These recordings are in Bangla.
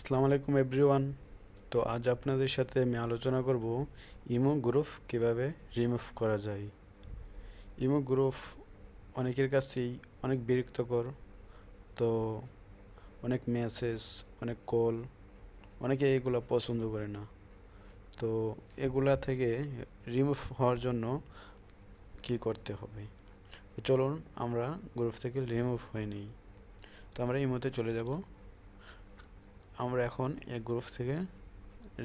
আসসালামু আলাইকুম এভরিওয়ান। তো আজ আপনাদের সাথে আমি আলোচনা করব ইমো গ্রুপ কিভাবে রিমুভ করা যায়। ইমো গ্রুপ অনেকের কাছেই অনেক বিরক্তকর। তো অনেক মেসেজ, অনেক কল, অনেকে এগুলো পছন্দ করে না। তো এগুলা থেকে রিমুভ হওয়ার জন্য কি করতে হবে, তো চলুন আমরা গ্রুপ থেকে রিমুভ হয়ে নিই। তো আমরা ইমোতে চলে যাব। আমরা এখন এই গ্রুপ থেকে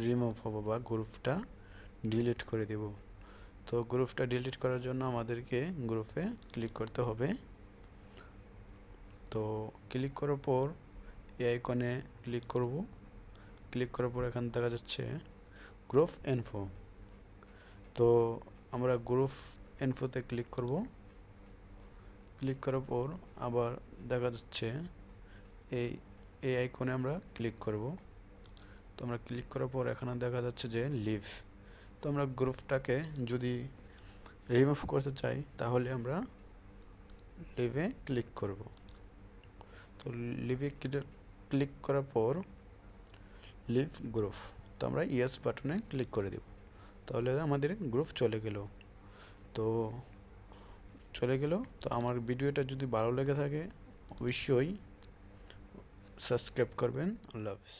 রিমুভ হব বা গ্রুপটা ডিলিট করে দেব। তো গ্রুপটা ডিলিট করার জন্য আমাদেরকে গ্রুপে ক্লিক করতে হবে। তো ক্লিক করার পর এই আইকনে ক্লিক করব। ক্লিক করার পর এখানে দেখা যাচ্ছে গ্রুপ ইনফো। তো আমরা গ্রুপ ইনফোতে ক্লিক করব। ক্লিক করার পর আবার দেখা যাচ্ছে এই এই আইকনে আমরা ক্লিক করব। তো আমরা ক্লিক করার পর এখানে দেখা যাচ্ছে যে লিভ। তো আমরা গ্রুপটাকে যদি রিমুভ করতে চাই তাহলে আমরা লিভে ক্লিক করব। তো লিভে ক্লিক করার পর লিভ গ্রুপ, তো আমরা ইয়েস বাটনে ক্লিক করে দেব। তাহলে আমাদের গ্রুপ চলে গেল। তো তো আমার ভিডিওটা যদি ভালো লেগে থাকে অবশ্যই সাবস্ক্রাইব করবেন। আল্লাহ হাফেজ।